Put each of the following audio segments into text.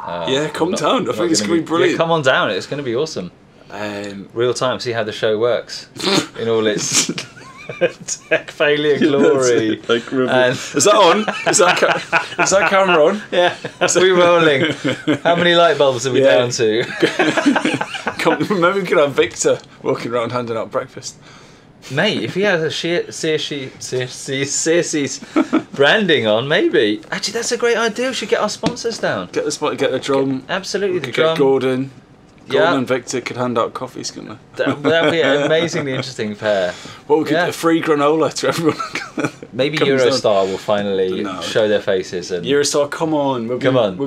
Yeah, come down. I think it's going to be brilliant. Yeah, come on down. It's going to be awesome. Real time. See how the show works in all its tech failure glory. Like, is that on? Is that camera on? Yeah, we're rolling. How many light bulbs are we down to? Maybe we could have Victor walking around handing out breakfast. Mate, if he has a CSC's branding on, maybe. Actually, that's a great idea. We should get our sponsors down. Get the drum. Absolutely, the drum. Get Gordon. Yeah. And Victor could hand out coffees, couldn't they? That would be an amazingly interesting pair. Well, we could get a free granola to everyone. Maybe Eurostar will finally show their faces. And Eurostar, come on. We've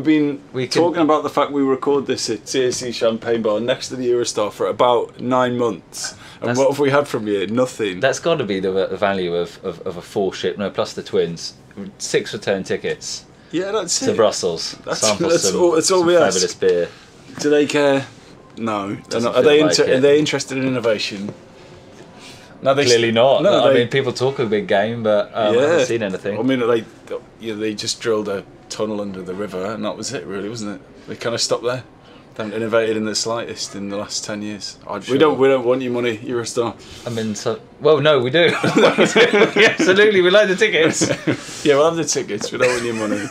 been talking about the fact we record this at CSC Champagne Bar next to the Eurostar for about 9 months. And what have we had from you? Nothing. That's got to be the value of a full ship, plus the twins. 6 return tickets. Yeah, that's to Brussels. That's all we ask. Fabulous beer. Do they care? No. Are they interested in innovation? No, clearly not. No, I mean, people talk a big game, but I haven't seen anything. I mean, they just drilled a tunnel under the river, and that was it, really, wasn't it? They kind of stopped there. They haven't innovated in the slightest in the last 10 years. We don't want your money. You're a star. I mean, no, we do. Absolutely, we like the tickets. Yeah, we'll have the tickets. We don't want your money.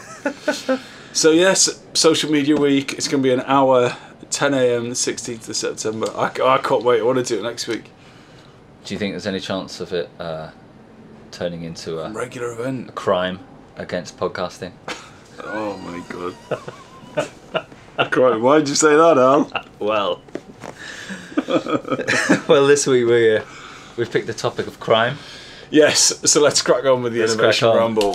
So yes, social media week. It's going to be an hour. 10 a.m. the 16th of September. I can't wait. I want to do it next week. Do you think there's any chance of it turning into a regular event, a crime against podcasting? Oh my god! Crime? Why did you say that, Al? Well, this week we've picked the topic of crime. Yes. So let's crack on with the Innovation Ramble.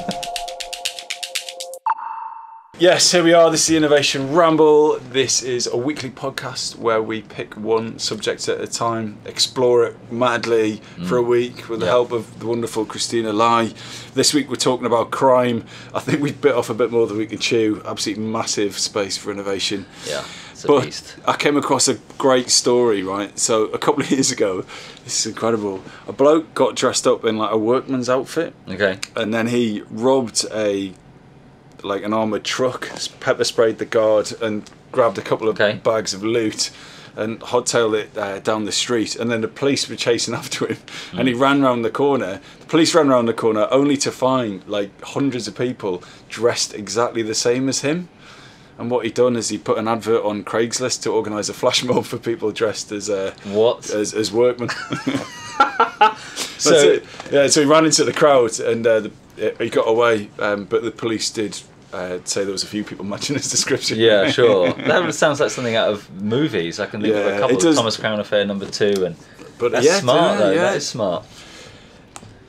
Yes, here we are. This is the Innovation Ramble. This is a weekly podcast where we pick one subject at a time, explore it madly for a week with the help of the wonderful Christina Lai. This week we're talking about crime. I think we've bit off a bit more than we can chew. Absolutely massive space for innovation. Yeah, it's a beast. I came across a great story, right? So a couple of years ago, this is incredible. A bloke got dressed up in like a workman's outfit. Okay. And then he robbed an armoured truck, pepper sprayed the guard and grabbed a couple of bags of loot and hot-tailed it down the street, and then the police were chasing after him and he ran round the corner. The police ran round the corner only to find hundreds of people dressed exactly the same as him. And what he'd done is he put an advert on Craigslist to organise a flash mob for people dressed as as workmen. So he ran into the crowd and he got away, but the police did say there was a few people matching his description. Yeah, sure. That sounds like something out of movies. I can think of a couple of Thomas Crown Affair #2, but that's smart though. That is smart.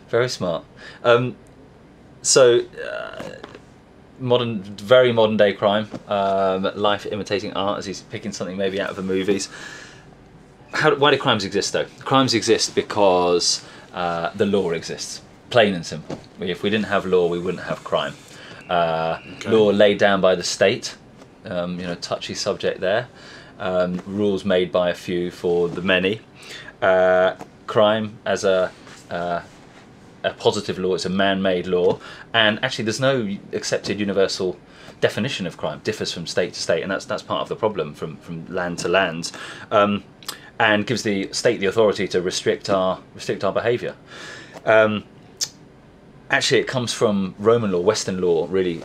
Very smart. Very modern day crime. Life imitating art, as he's picking something maybe out of the movies. Why do crimes exist though? Crimes exist because the law exists. Plain and simple. If we didn't have law, we wouldn't have crime. Law laid down by the state, touchy subject there. Rules made by a few for the many. Crime as a positive law, it's a man-made law, and actually there's no accepted universal definition of crime. Differs from state to state, and that's part of the problem from land to land, and gives the state the authority to restrict our behaviour. Actually, it comes from Roman law. Western law really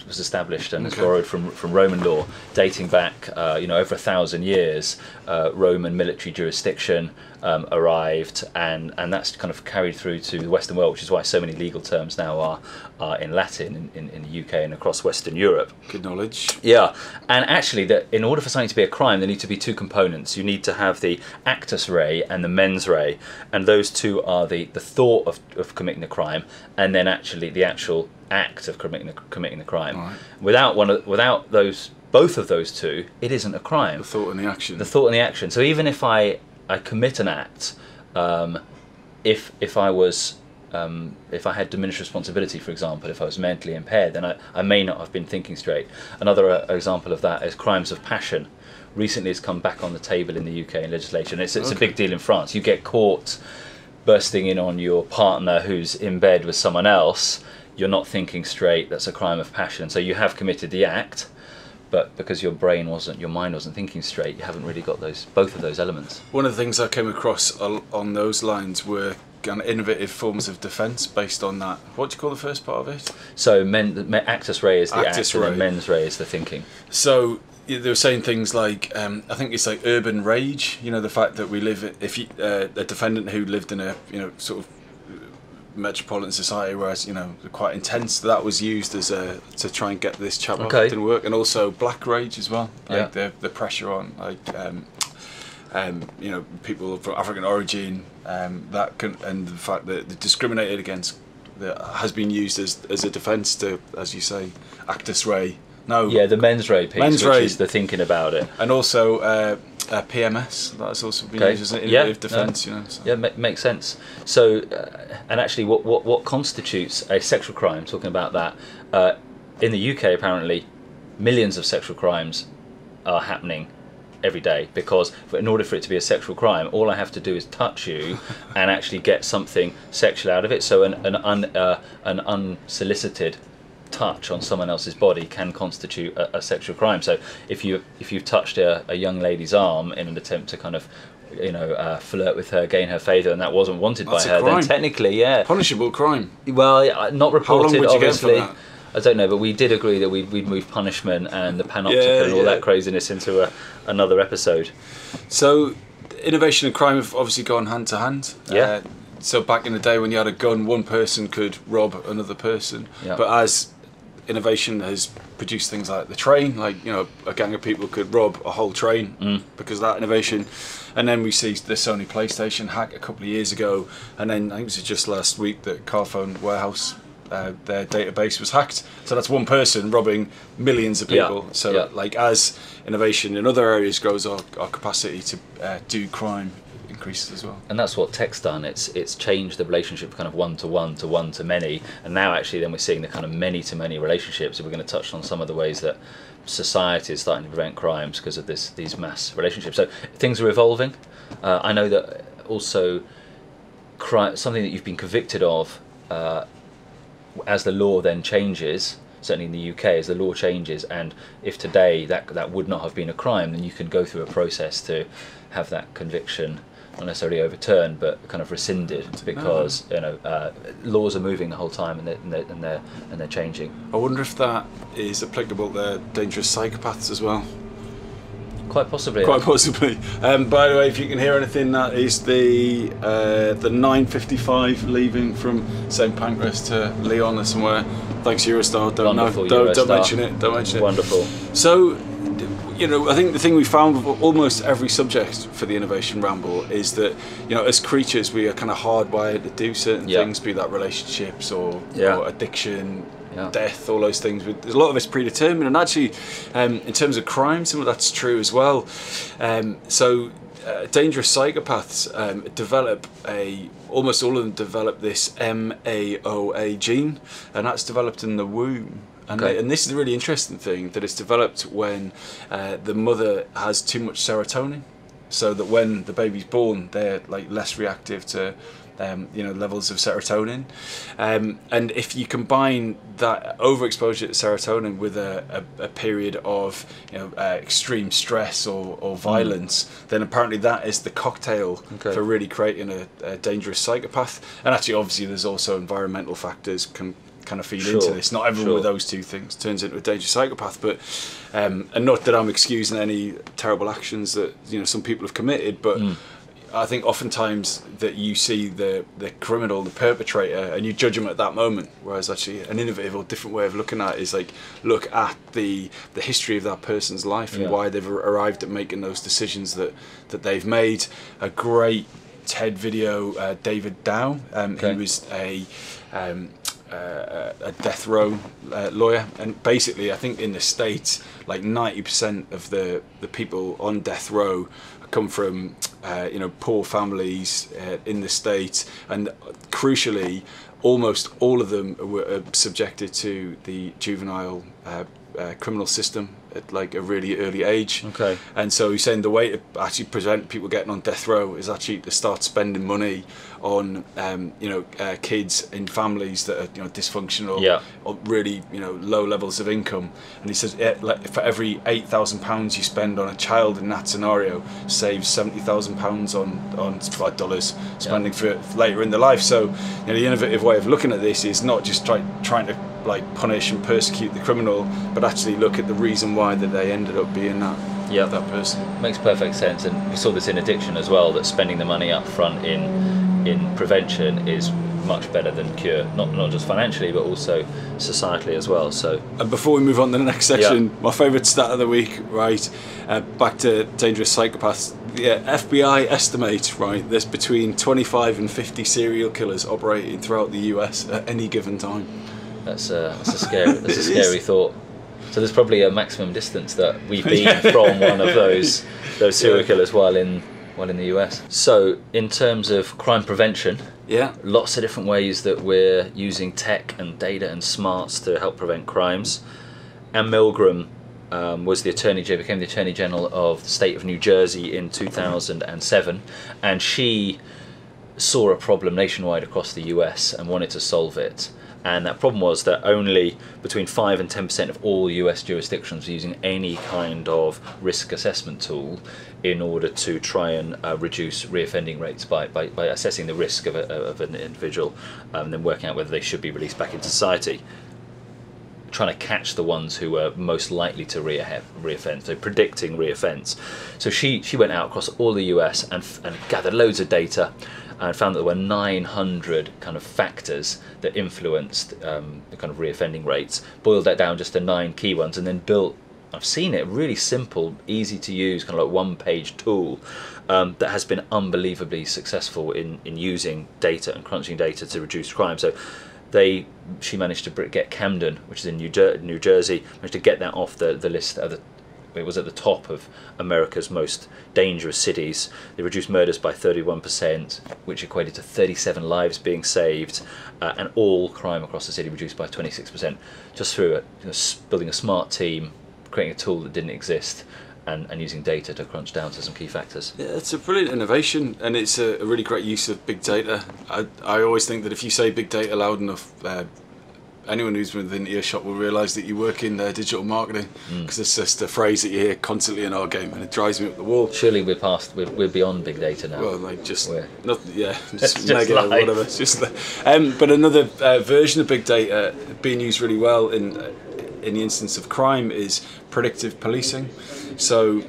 was established and is borrowed from Roman law, dating back over 1,000 years. Roman military jurisdiction arrived, and that's kind of carried through to the Western world, which is why so many legal terms now are in Latin in the UK and across Western Europe. Good knowledge. Yeah, and actually, that in order for something to be a crime, there need to be two components. You need to have the actus rei and the mens rea, and those two are the thought of committing the crime, and then actually the actual act of committing the crime. Right. Without both of those two, it isn't a crime. The thought and the action. The thought and the action. So even if I commit an act, if I had diminished responsibility, for example, if I was mentally impaired, then I may not have been thinking straight. Another example of that is crimes of passion. Recently, it's come back on the table in the UK in legislation. It's a big deal in France. You get caught bursting in on your partner who's in bed with someone else. You're not thinking straight. That's a crime of passion. So you have committed the act, but because your mind wasn't thinking straight, you haven't really got both of those elements. One of the things I came across on those lines were kind of innovative forms of defence based on that. What do you call the first part of it? So actus rea is the Actus act, rea. and then mens rea is the thinking. So they were saying things like, I think it's like urban rage. You know, the fact that we live, a defendant who lived in a sort of metropolitan society, whereas quite intense, that was used as to try and get this chap off. It didn't work. And also black rage as well, like the pressure on people from African origin, and the fact that they're discriminated against, that has been used as a defence to, as you say, actus rea. No. Yeah, the mens rea piece, which is the thinking about it. And also PMS, that's also been used as an innovative defence. Yeah, makes sense. So, and actually, what constitutes a sexual crime? Talking about that, in the UK, apparently, millions of sexual crimes are happening every day, because in order for it to be a sexual crime, all I have to do is touch you and actually get something sexual out of it. So an unsolicited touch on someone else's body can constitute a sexual crime. So if you've touched a young lady's arm in an attempt to kind of flirt with her, gain her favour, and that wasn't wanted by her, then technically, punishable crime. Well, not reported. How long would you obviously get for that? I don't know, but we did agree that we'd move punishment and the panopticon and all that craziness into another episode. So innovation and crime have obviously gone hand to hand. Yeah. So back in the day when you had a gun, one person could rob another person. Yeah. But as innovation has produced things like the train, like a gang of people could rob a whole train because of that innovation. And then we see the Sony PlayStation hack a couple of years ago, and then I think it was just last week that Carphone Warehouse, their database was hacked. So that's one person robbing millions of people. Like as innovation in other areas grows, our capacity to do crime increases as well. And that's what tech's done. It's changed the relationship kind of one to one to one to many, and now actually then we're seeing the kind of many to many relationships. So we're going to touch on some of the ways that society is starting to prevent crimes because of these mass relationships. So things are evolving. I know that also something that you've been convicted of, as the law then changes, certainly in the UK, as the law changes, and if today that would not have been a crime, then you can go through a process to have that conviction not necessarily overturned, but kind of rescinded, because laws are moving the whole time, and they're changing. I wonder if that is applicable to dangerous psychopaths as well. Quite possibly. Quite possibly. By the way, if you can hear anything, that is the 9:55 leaving from St Pancras to Lyon or somewhere. Thanks Eurostar. Don't mention it. Don't mention it. Wonderful. So, I think the thing we found with almost every subject for the Innovation Ramble is that, as creatures, we are kind of hardwired to do certain things, be that relationships or addiction, death, all those things. There's a lot of it's predetermined, and actually, in terms of crime, some of that's true as well. Dangerous psychopaths almost all of them develop this MAOA gene, and that's developed in the womb. And this is a really interesting thing, that it's developed when the mother has too much serotonin, so that when the baby's born, they're like less reactive to levels of serotonin, and if you combine that overexposure to serotonin with a period of extreme stress or violence, then apparently that is the cocktail for really creating a dangerous psychopath. And actually, obviously, there's also environmental factors can kind of feed into this. Not everyone with those two things turns into a dangerous psychopath, but and not that I'm excusing any terrible actions that some people have committed, but I think oftentimes that you see the criminal, the perpetrator, and you judge them at that moment, whereas actually an innovative or different way of looking at it is look at the history of that person's life and why they've arrived at making those decisions that they've made. A great TED video, David Dow, he was a death row lawyer, and basically I think in the States like 90% of the people on death row come from poor families in the States, and crucially almost all of them were subjected to the juvenile criminal system at like a really early age. Okay. And so he's saying the way to actually prevent people getting on death row is actually to start spending money on kids in families that are dysfunctional, or really low levels of income. And he says for every £8,000 you spend on a child in that scenario, saves £70,000 on dollars spending for later in their life. So the innovative way of looking at this is not just trying to like punish and persecute the criminal, but actually look at the reason why that they ended up being that person. Makes perfect sense. And we saw this in addiction as well, that spending the money up front in prevention is much better than cure, not just financially but also societally as well. So, and before we move on to the next section, my favourite stat of the week, right, back to dangerous psychopaths. FBI estimates, right, there's between 25 and 50 serial killers operating throughout the US at any given time. That's a scary thought. So there's probably a maximum distance that we've been from one of those serial killers while in the US. So in terms of crime prevention, lots of different ways that we're using tech and data and smarts to help prevent crimes. Anne Milgram became the Attorney General of the state of New Jersey in 2007, and she saw a problem nationwide across the US and wanted to solve it. And that problem was that only between 5 and 10% of all US jurisdictions were using any kind of risk assessment tool in order to try and reduce reoffending rates by assessing the risk of an individual and then working out whether they should be released back into society, trying to catch the ones who were most likely to reoffend, so predicting reoffence. So she went out across all the US and gathered loads of data and found that there were 900 kind of factors that influenced the kind of reoffending rates, boiled that down just to 9 key ones, and then built, I've seen it, really simple, easy to use, kind of like one-page tool that has been unbelievably successful in using data and crunching data to reduce crime. So she managed to get Camden, which is in New Jersey, managed to get that off the list of it was at the top of America's most dangerous cities. They reduced murders by 31%, which equated to 37 lives being saved, and all crime across the city reduced by 26%, just through building a smart team, creating a tool that didn't exist, and using data to crunch down to some key factors. Yeah, it's a brilliant innovation, and it's a really great use of big data. I always think that if you say big data loud enough, anyone who's within earshot will realise that you work in digital marketing, because it's just a phrase that you hear constantly in our game, and it drives me up the wall. Surely we're beyond big data now. Well, like just mega or whatever. It's just but another version of big data being used really well in the instance of crime is predictive policing. So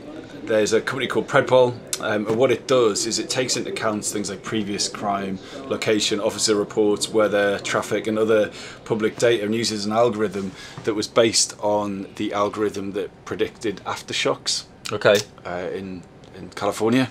there's a company called Predpol, and what it does is it takes into account things like previous crime, location, officer reports, weather, traffic, and other public data, and uses an algorithm that was based on the algorithm that predicted aftershocks. Okay. In California.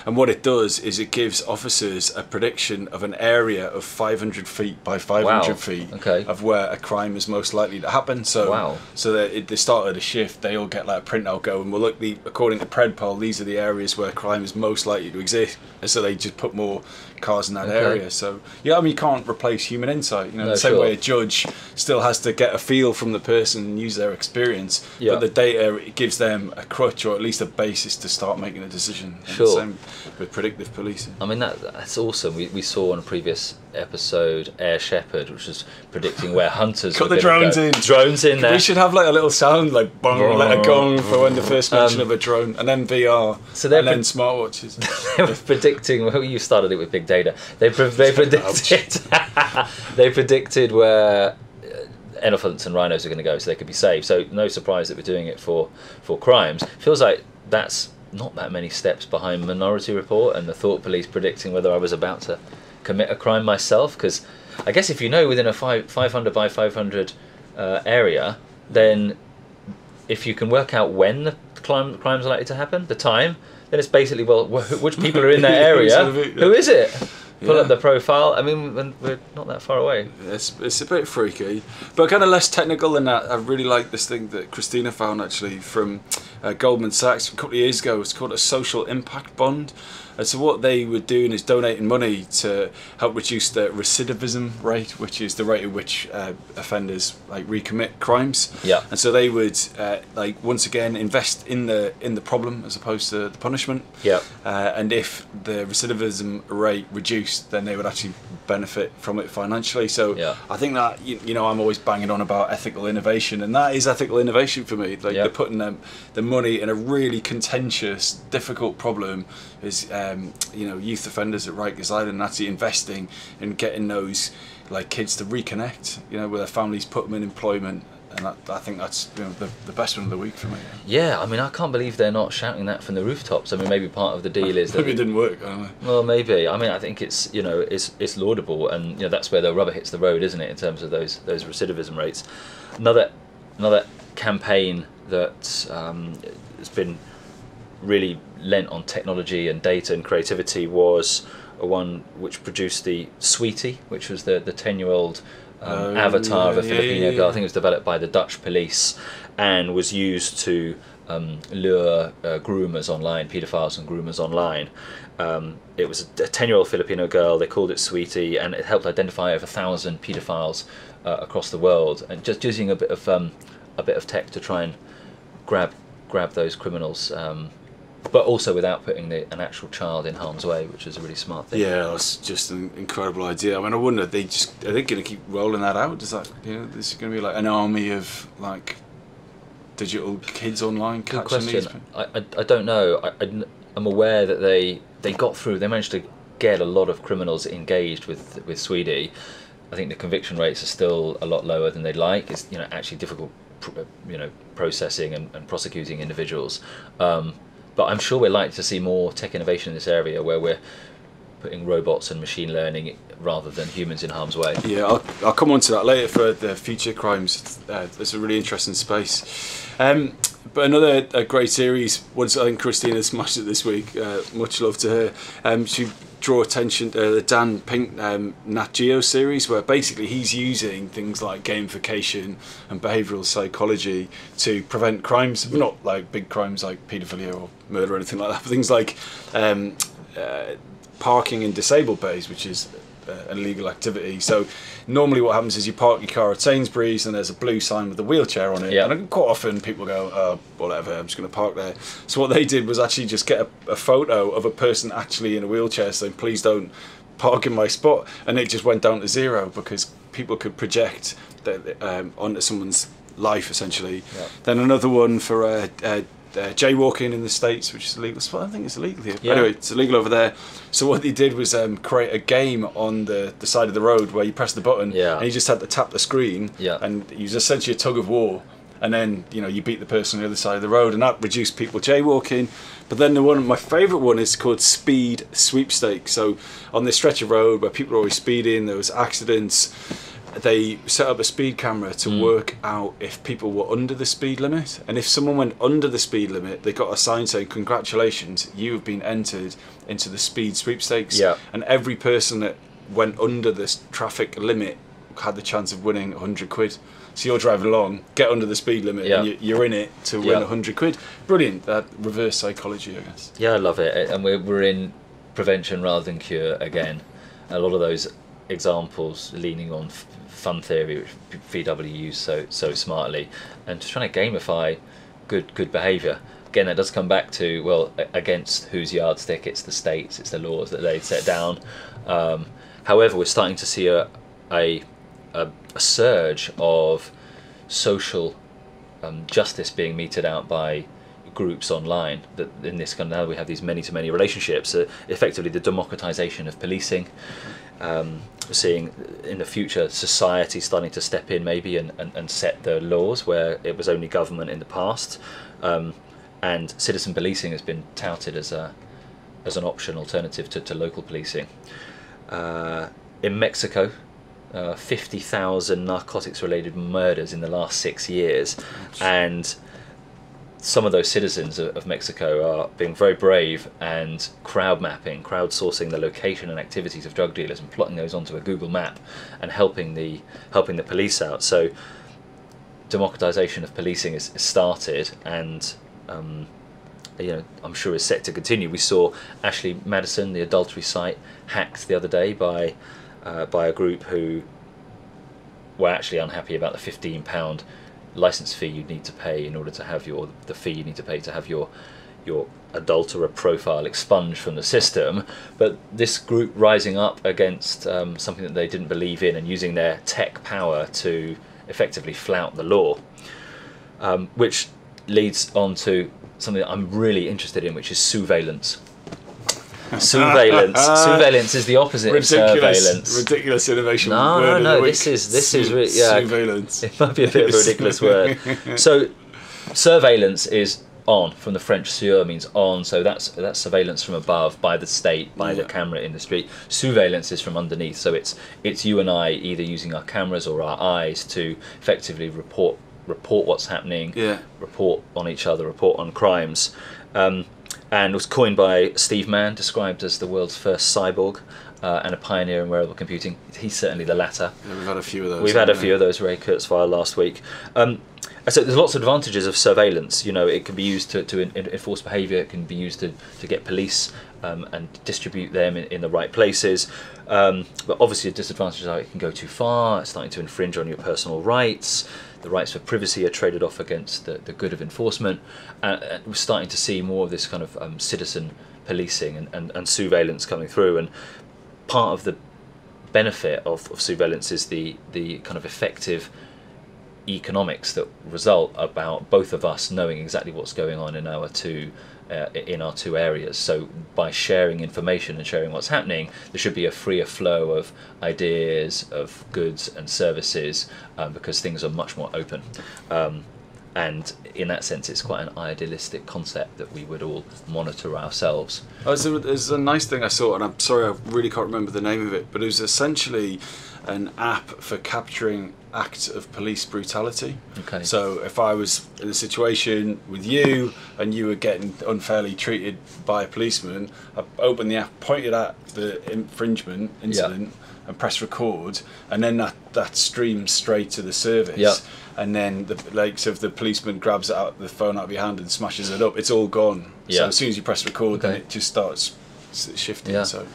And what it does is it gives officers a prediction of an area of 500 feet by 500 feet of where a crime is most likely to happen. So they started a shift, they all get like a printout going, well look, according to Predpol, these are the areas where crime is most likely to exist. And so they just put more cars in that area. So I mean, you can't replace human insight. The same way a judge still has to get a feel from the person and use their experience. But the data, it gives them a crutch, or at least a basis to start making a decision. Sure. Same with predictive policing. I mean, that's awesome. We saw on a previous episode Air Shepherd, which was predicting where hunters got the drones in. Drones in there. We should have like a little sound like bong, like a gong for when the first mention of a drone, and then VR, and then smartwatches. They were predicting. Well, you started it with big data. They predicted. They predicted where elephants and rhinos are going to go, so they could be saved. So no surprise that we're doing it for crimes. Feels like that's not that many steps behind Minority Report and the Thought Police predicting whether I was about to commit a crime myself. Because I guess if you know within a 500 by 500 area, then if you can work out when the crimes are likely to happen, the time, then it's basically, well, which people are in that area? Who is it? Pull up the profile. I mean, we're not that far away. It's a bit freaky, but kind of less technical than that. I really like this thing that Christina found actually from Goldman Sachs a couple of years ago. It's called a social impact bond. And so what they were doing is donating money to help reduce the recidivism rate, which is the rate at which offenders like recommit crimes. Yeah. And so they would like once again invest in the problem as opposed to the punishment. Yeah. And if the recidivism rate reduced, then they would actually benefit from it financially. So yeah. I think that you know I'm always banging on about ethical innovation, and that is ethical innovation for me. Like they're putting the money in a really contentious, difficult problem. Is you know, youth offenders at Rikers Island, and actually investing in getting those like kids to reconnect, you know, with their families, put them in employment, and I think that's, you know, the best one of the week for me. Yeah, I mean, I can't believe they're not shouting that from the rooftops. I mean, maybe part of the deal is that maybe it didn't work. I don't know. Well, maybe. I mean, I think it's, you know, it's laudable, and you know that's where the rubber hits the road, isn't it, in terms of those recidivism rates. Another campaign that has been really lent on technology and data and creativity was one which produced the Sweetie, which was the 10-year-old avatar of a Filipino girl. I think it was developed by the Dutch police and was used to lure groomers online, paedophiles and groomers online. It was a 10-year-old Filipino girl. They called it Sweetie, and it helped identify over 1,000 paedophiles across the world, and just using a bit of tech to try and grab those criminals, but also without putting an actual child in harm's way, which is a really smart thing. Yeah, that's just an incredible idea. I mean, I wonder, are they going to keep rolling that out? Does that, you know, this is going to be like an army of like digital kids online catching these? I don't know. I'm aware that they got through. They managed to get a lot of criminals engaged with Sweetie. I think the conviction rates are still a lot lower than they'd like. It's, you know, actually difficult, you know, processing and prosecuting individuals. But I'm sure we'd like to see more tech innovation in this area, where we're putting robots and machine learning rather than humans in harm's way. Yeah, I'll come on to that later for the future crimes. It's a really interesting space. But another great series, once I think Christina smashed it this week, much love to her. She draw attention to the Dan Pink Nat Geo series, where basically he's using things like gamification and behavioural psychology to prevent crimes, not like big crimes like paedophilia or murder or anything like that, but things like parking in disabled bays, which is an illegal activity. So normally what happens is you park your car at Sainsbury's and there's a blue sign with a wheelchair on it, and quite often people go, oh, whatever, I'm just going to park there. So what they did was actually just get a photo of a person actually in a wheelchair saying, please don't park in my spot, and it just went down to zero because people could project that onto someone's life essentially. Then another one for jaywalking in the States, which is illegal. I think it's illegal here. Anyway, it's illegal over there. So what they did was create a game on the side of the road where you press the button and you just had to tap the screen and use essentially a tug of war, and then, you know, you beat the person on the other side of the road, and that reduced people jaywalking. But then my favourite one is called Speed Sweepstakes. So on this stretch of road where people are always speeding, there was accidents, they set up a speed camera to work out if people were under the speed limit, and if someone went under the speed limit, they got a sign saying, congratulations, you have been entered into the speed sweepstakes. And every person that went under this traffic limit had the chance of winning 100 quid. So you're driving along, get under the speed limit, and you're in it to win 100 quid. Brilliant. That reverse psychology, I guess. Yeah, I love it. And we're in prevention rather than cure again. A lot of those examples leaning on fun theory, which VW use so smartly, and just trying to gamify good behaviour. Again, that does come back to, well, against whose yardstick? It's the states, it's the laws that they set down. However, we're starting to see a surge of social justice being meted out by groups online. That in this kind of, now we have these many-to-many relationships. Effectively, the democratization of policing. We're seeing in the future society starting to step in maybe and set the laws where it was only government in the past, and citizen policing has been touted as an option alternative to local policing. In Mexico, 50,000 narcotics related murders in the last 6 years, and some of those citizens of Mexico are being very brave and crowdsourcing the location and activities of drug dealers and plotting those onto a Google map and helping the police out. So democratization of policing is started, and I'm sure is set to continue. We saw Ashley Madison, the adultery site, hacked the other day by a group who were actually unhappy about the £15 license fee you need to pay in order to have the fee you need to pay to have your adulterer profile expunged from the system. But this group rising up against something that they didn't believe in and using their tech power to effectively flout the law, which leads on to something that I'm really interested in, which is surveillance. Surveillance is the opposite of surveillance. Ridiculous innovation. No. This is surveillance. It might be a bit of a ridiculous word. So, surveillance is on, from the French "sur" means on. So that's surveillance from above by the state, by the camera in the street. Surveillance is from underneath. So it's you and I either using our cameras or our eyes to effectively report what's happening, report on each other, report on crimes. And was coined by Steve Mann, described as the world's first cyborg and a pioneer in wearable computing. He's certainly the latter. Yeah, we've had a few of those. We've had a few of those. Ray Kurzweil last week. So there's lots of advantages of surveillance. It can be used to enforce behaviour. It can be used to get police and distribute them in the right places. But obviously, the disadvantages are it can go too far. It's starting to infringe on your personal rights. The rights for privacy are traded off against the good of enforcement. We're starting to see more of this kind of citizen policing and surveillance coming through. And part of the benefit of surveillance is the kind of effective economics that result about both of us knowing exactly what's going on in our two areas. So by sharing information and sharing what's happening, there should be a freer flow of ideas, of goods and services, because things are much more open. And in that sense, it's quite an idealistic concept that we would all monitor ourselves. There's a nice thing I saw, and I'm sorry, I really can't remember the name of it, but it was essentially an app for capturing acts of police brutality. Okay. So if I was in a situation with you and you were getting unfairly treated by a policeman, I opened the app, pointed at the infringement incident, and press record, and then that streams straight to the service. And then the policeman grabs the phone out of your hand and smashes it up. It's all gone. So as soon as you press record, then it just starts shifting. So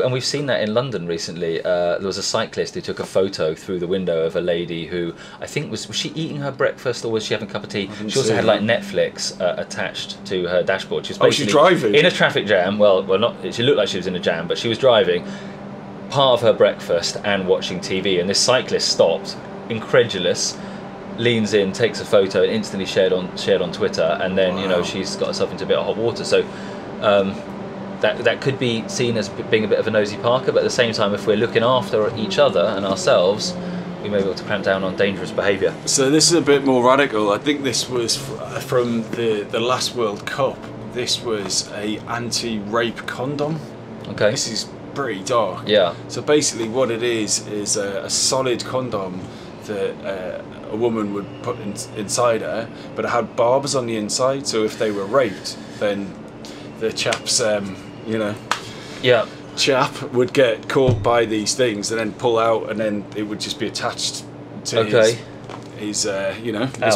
and we've seen that in London recently. There was a cyclist who took a photo through the window of a lady who, I think, was she eating her breakfast or was she having a cup of tea? She also had like Netflix attached to her dashboard. She was basically driving in a traffic jam. Well, not. She looked like she was in a jam, but she was driving part of her breakfast and watching TV. And this cyclist stopped, incredulous, leans in, takes a photo, and instantly shared on Twitter. And then she's got herself into a bit of hot water. So. That could be seen as being a bit of a nosy Parker, but at the same time, if we're looking after each other and ourselves, we may be able to clamp down on dangerous behaviour. So this is a bit more radical. I think this was from the last World Cup. This was a anti-rape condom. Okay. This is pretty dark. Yeah. So basically what it is a solid condom that a woman would put inside her, but it had barbers on the inside, so if they were raped, then the chap's chap would get caught by these things and then pull out, and then it would just be attached to his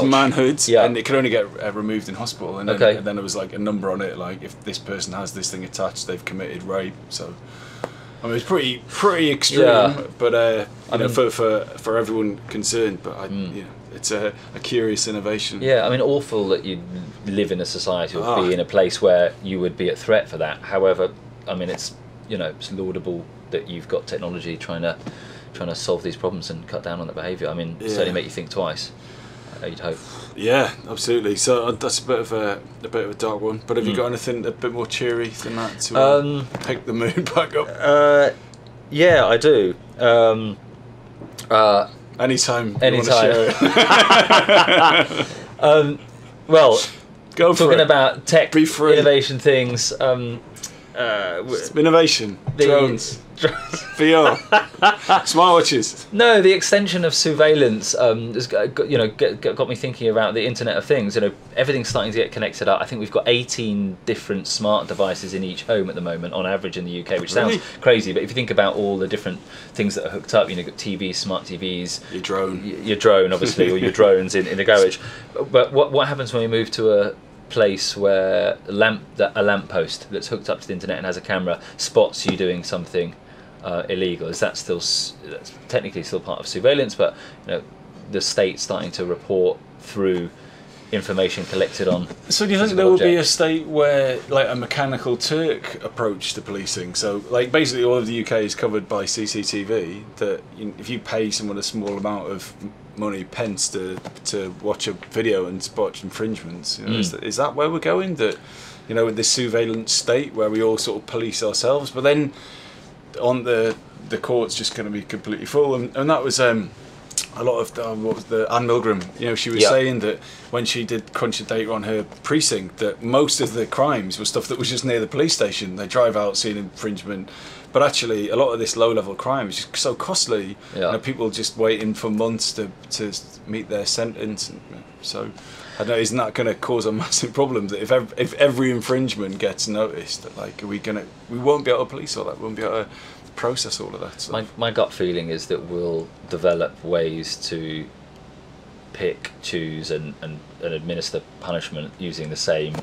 manhood, and it could only get removed in hospital, and then there was like a number on it, like if this person has this thing attached, they've committed rape. So I mean, it's pretty extreme, but for everyone concerned, but it's a curious innovation. Yeah, I mean, awful that you live in a society or be in a place where you would be at threat for that. However, I mean, it's laudable that you've got technology trying to solve these problems and cut down on that behaviour. I mean, certainly make you think twice. You'd hope. Yeah, absolutely. So that's a bit of a dark one. But have you got anything a bit more cheery than that to pick the mood back up? Yeah, I do. Anytime. You want to share it. Well, go for talking it. About tech innovation things. Innovation. Drones. VR. Smartwatches. No, the extension of surveillance has got me thinking about the Internet of Things. Everything's starting to get connected up. I think we've got 18 different smart devices in each home at the moment, on average in the UK, which sounds crazy. But if you think about all the different things that are hooked up, you've got TVs, smart TVs, your drone, obviously, or your drones in the garage. But what happens when we move to a place where a lamppost that's hooked up to the internet and has a camera spots you doing something illegal? Is that still that's technically still part of surveillance, but the state starting to report through information collected on? So do you think there will be a state where, like, a mechanical Turk approach to policing? So, like, basically all of the UK is covered by CCTV, that if you pay someone a small amount of money, pence, to watch a video and spot infringements, is that where we're going? That, with this surveillance state where we all sort of police ourselves, but then on the court's just going to be completely full, and that was a lot of what was the Anne Milgram, she was saying that when she did crunch the data on her precinct, that most of the crimes were stuff that was just near the police station. They drive out, see an infringement, but actually a lot of this low-level crime is just so costly. People just waiting for months to meet their sentence. So I don't know, isn't that going to cause a massive problem, that if every infringement gets noticed, that like we won't be able to police all that, we won't be able to process all of that. So. My gut feeling is that we'll develop ways to pick, choose and administer punishment using the same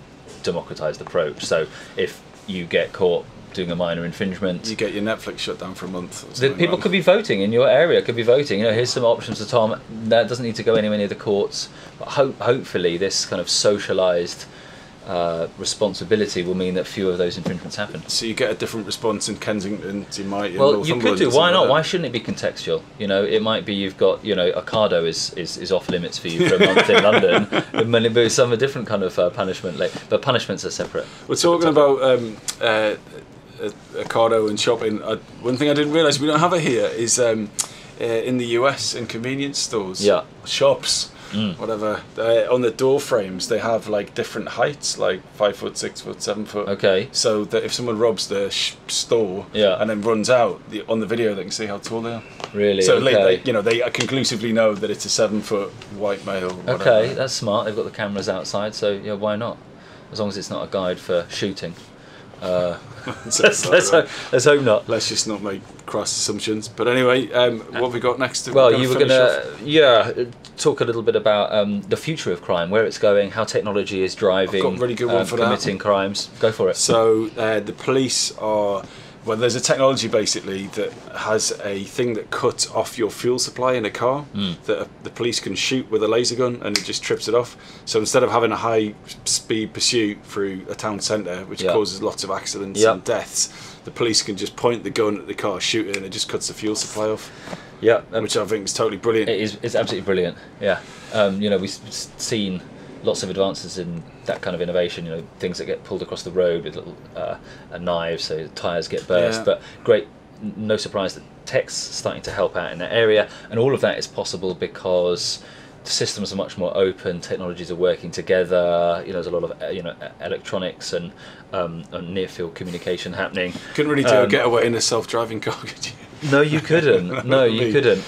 democratized approach. So if you get caught doing a minor infringement, you get your Netflix shut down for a month. People could be voting in your area, could be voting. Here's some options for Tom. That doesn't need to go anywhere near the courts. But hopefully this kind of socialized responsibility will mean that fewer of those infringements happen. So you get a different response in Kensington, you might. Well, you could do. Why not? Why shouldn't it be contextual? It might be you've got Ocado is off limits for you for a month in London. It might be some different kind of punishment. But punishments are separate. We're talking about Ocado and shopping. One thing I didn't realise we don't have it here is in the US in convenience stores, shops. Whatever, on the door frames they have like different heights, like 5 foot, 6 foot, 7 foot. Okay. So that if someone robs the store and then runs out, on the video they can see how tall they are. Really? So okay. they conclusively know that it's a 7 foot white male. Whatever. Okay, that's smart. They've got the cameras outside, so why not? As long as it's not a guide for shooting. Let's hope not. Let's just not make crass assumptions. But anyway, what have we got next? Well, you were going to talk a little bit about the future of crime, where it's going, how technology is driving. I've got a really good one for committing crimes. Go for it. So the police are. Well, there's a technology basically that has a thing that cuts off your fuel supply in a car that the police can shoot with a laser gun, and it just trips it off. So instead of having a high speed pursuit through a town centre, which causes lots of accidents and deaths, the police can just point the gun at the car, shoot it, and it just cuts the fuel supply off. Yeah, which I think is totally brilliant. It's absolutely brilliant. Yeah, we've seen lots of advances in that kind of innovation, things that get pulled across the road with little knives so the tyres get burst, but great, no surprise that tech's starting to help out in that area, and all of that is possible because the systems are much more open, technologies are working together, there's a lot of electronics and near-field communication happening. Couldn't really do a getaway in a self-driving car, could you? No, you couldn't. No, you couldn't.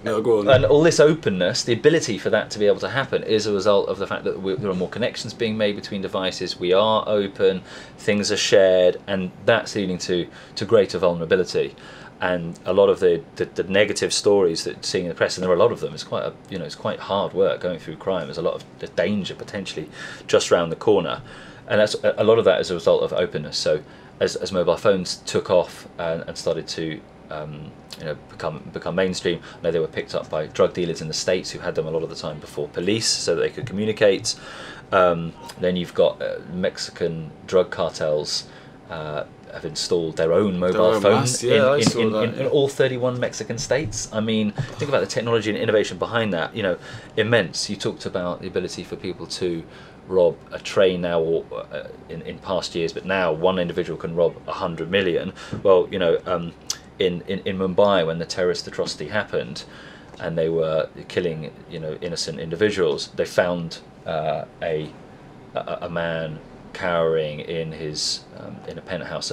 No, go on. And all this openness, the ability for that to be able to happen is a result of the fact that there are more connections being made between devices, we are open, things are shared, and that's leading to greater vulnerability. And a lot of the negative stories that seeing in the press, and there are a lot of them, it's quite hard work going through crime. There's a lot of the danger potentially just around the corner, and that's a lot of that as a result of openness. So as mobile phones took off and started to become mainstream. I know they were picked up by drug dealers in the States who had them a lot of the time before police so that they could communicate. Then you've got Mexican drug cartels have installed their own mobile phones in all 31 Mexican states. I mean, think about the technology and innovation behind that, immense. You talked about the ability for people to rob a train now, or in past years, but now one individual can rob 100 million. Well, in Mumbai, when the terrorist atrocity happened and they were killing innocent individuals, they found a man cowering in his in a penthouse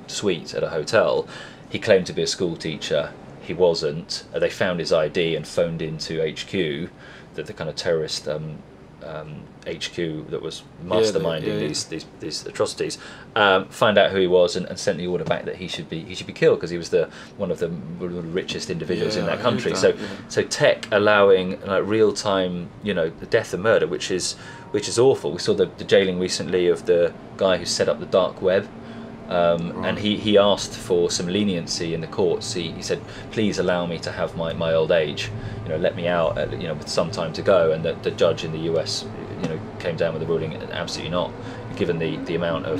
suite at a hotel. He claimed to be a school teacher. He wasn't. They found his ID and phoned into HQ, the kind of terrorist HQ that was masterminding these atrocities. Find out who he was and sent the order back that he should be killed because he was one of the richest individuals in that country. So tech allowing real time, the death and murder, which is which is awful. We saw the jailing recently of the guy who set up the dark web. And he asked for some leniency in the courts. He said, please allow me to have my old age, let me out with some time to go. And the judge in the US came down with the ruling, absolutely not, given the amount of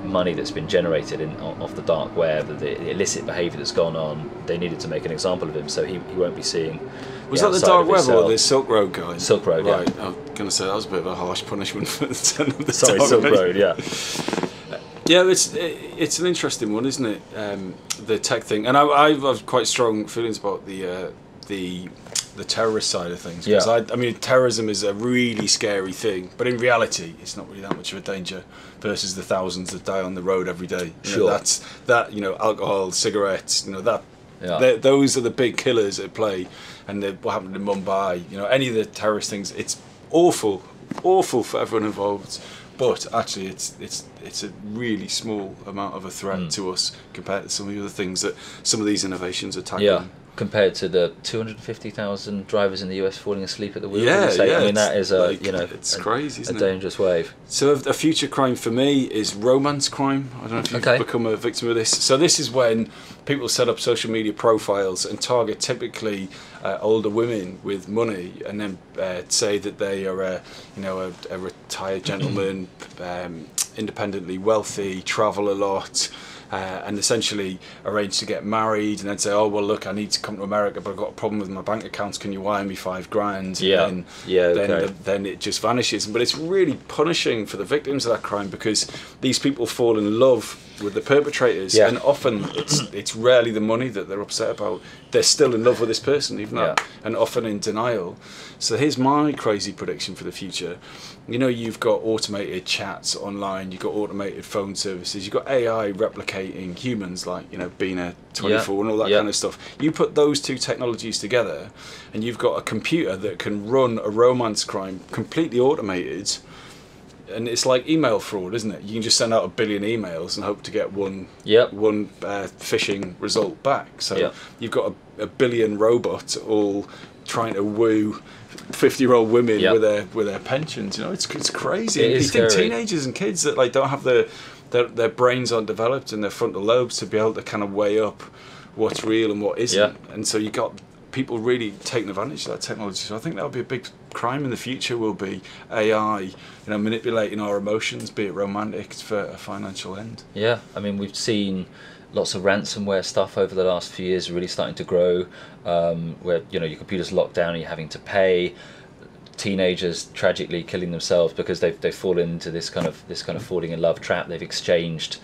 money that's been generated off the dark web, the illicit behaviour that's gone on. They needed to make an example of him, so he won't be seeing. Was that the dark web or the Silk Road guy? Silk Road, right. Yeah. I'm going to say that was a bit of a harsh punishment for the Silk Road, yeah. Yeah, it's an interesting one, isn't it? The tech thing, and I have quite strong feelings about the terrorist side of things. Because I mean, terrorism is a really scary thing, but in reality, it's not really that much of a danger versus the thousands that die on the road every day. That's alcohol, cigarettes. Those are the big killers at play, and what happened in Mumbai. Any of the terrorist things. It's awful for everyone involved. But actually, it's a really small amount of a threat to us compared to some of the other things that some of these innovations are tackling. Yeah, compared to the 250,000 drivers in the US falling asleep at the wheel. Yeah. I mean, that is it's crazy, isn't it? A dangerous wave. So a future crime for me is romance crime. I don't know if you've become a victim of this. So this is when people set up social media profiles and target typically older women with money, and then say that they are a retired gentleman, independently wealthy, travel a lot, and essentially arrange to get married, and then say, oh well, look, I need to come to America, but I've got a problem with my bank accounts. Can you wire me $5,000? Then it just vanishes. But it's really punishing for the victims of that crime, because these people fall in love with the perpetrators, and often it's rarely the money that they're upset about. They're still in love with this person, even though, and often in denial. So here's my crazy prediction for the future. You've got automated chats online, you've got automated phone services, you've got AI replicating humans, like Bina 24 and all that kind of stuff. You put those two technologies together, and you've got a computer that can run a romance crime completely automated. And it's like email fraud, isn't it? You can just send out 1 billion emails and hope to get one phishing result back. So you've got a billion robots all trying to woo 50-year-old women with their pensions. It's crazy. You think teenagers and kids that don't have their brains aren't developed in their frontal lobes to be able to kind of weigh up what's real and what isn't. And so you got people really taking advantage of that technology. So I think that'll be a big crime in the future. Will be AI, manipulating our emotions, be it romantic, for a financial end. Yeah, I mean, we've seen lots of ransomware stuff over the last few years really starting to grow, where your computer's locked down and you're having to pay. Teenagers tragically killing themselves because they've fallen into this kind of falling in love trap. They've exchanged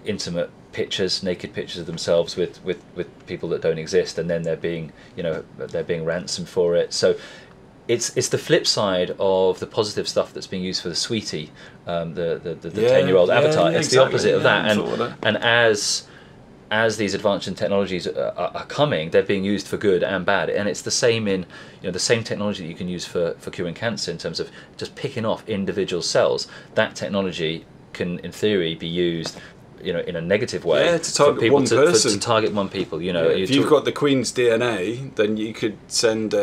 intimate pictures, naked pictures of themselves with people that don't exist, and then they're being ransomed for it. So it's the flip side of the positive stuff that's being used for the sweetie, the 10-year-old avatar. It's the opposite of that. And as these advanced technologies are coming, they're being used for good and bad. And it's the same in the same technology that you can use for curing cancer, in terms of just picking off individual cells. That technology can, in theory, be used in a negative way to target one person. To target one people. If you've got the Queen's DNA, then you could send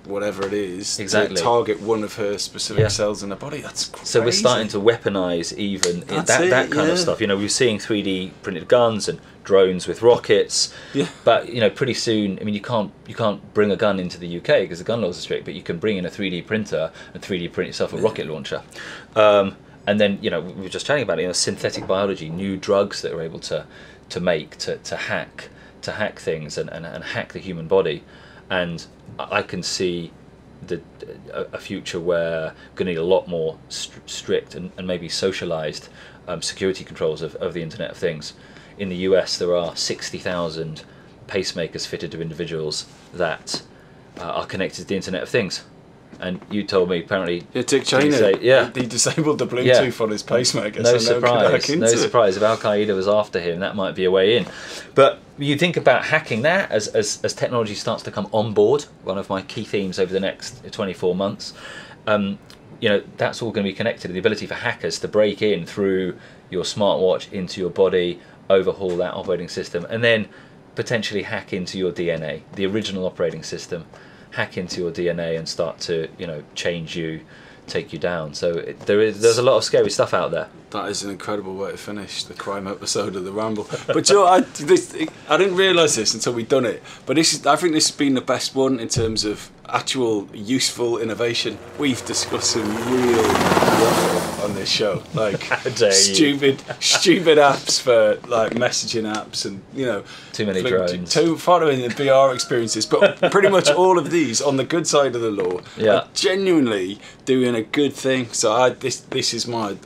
whatever it is to target one of her specific cells in the body. That's crazy. So we're starting to weaponize even that kind of stuff. We're seeing 3D printed guns and drones with rockets. But pretty soon, I mean, you can't bring a gun into the UK because the gun laws are strict, but you can bring in a 3D printer and 3D print yourself a rocket launcher. And then we were just chatting about synthetic biology, new drugs that are able to make, to hack things and hack the human body. And I can see a future where we're going to need a lot more strict and maybe socialized security controls of the Internet of Things. In the US, there are 60,000 pacemakers fitted to individuals that are connected to the Internet of Things. And you told me apparently. Dick Cheney. He disabled the Bluetooth on his pacemaker. No surprise. If Al Qaeda was after him, that might be a way in. But you think about hacking that as technology starts to come on board. One of my key themes over the next 24 months. That's all going to be connected. The ability for hackers to break in through your smartwatch into your body, overhaul that operating system, and then potentially hack into your DNA, the original operating system. hack into your DNA and start to, you know, change you, take you down. So there's a lot of scary stuff out there. That is an incredible way to finish the crime episode of the Ramble. But you know, I didn't realise this until we'd done it. But I think this has been the best one in terms of actual useful innovation. We've discussed some real waffle on this show, like stupid apps for like messaging apps, and you know, too many drones, following the VR experiences. But pretty much all of these on the good side of the law are genuinely doing a good thing. So this is my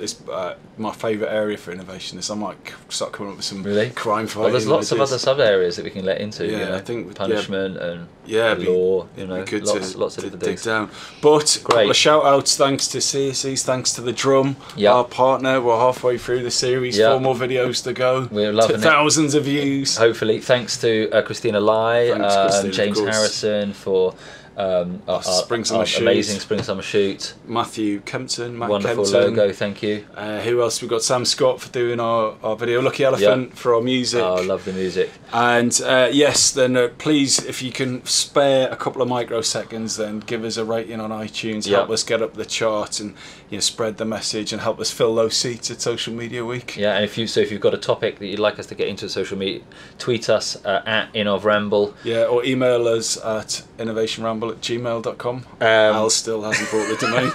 favourite area for innovation. Is I might start coming up with some crime fighting. Well, there's lots of other sub areas that we can let into. Yeah, you know, I think punishment and law. You know, lots of different things. Down. But a couple of shout outs, thanks to CSEs, thanks to the Drum, our partner. We're halfway through the series. 4 more videos to go. We're loving thousands of views. Hopefully, thanks to Christina Lai, Christina, James Harrison for our Spring Summer Shoot. Amazing Spring Summer Shoot. Matthew Kempton, wonderful logo, thank you. Who else? We've got Sam Scott for doing our video. Lucky Elephant for our music. Oh, I love the music. And yes, then please, if you can spare a couple of microseconds, then give us a rating on iTunes. Help us get up the chart, and spread the message, and help us fill those seats at Social Media Week. Yeah, and if you've got a topic that you'd like us to get into social media, tweet us at InnovRamble. Yeah, or email us at innovationramble@gmail.com. Al still hasn't bought the domain.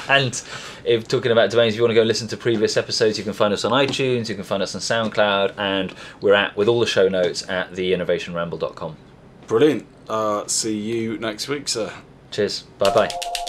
And if talking about domains, if you want to go listen to previous episodes, you can find us on iTunes, you can find us on SoundCloud, and we're with all the show notes at theinnovationramble.com. Brilliant. See you next week, sir. Cheers. Bye bye.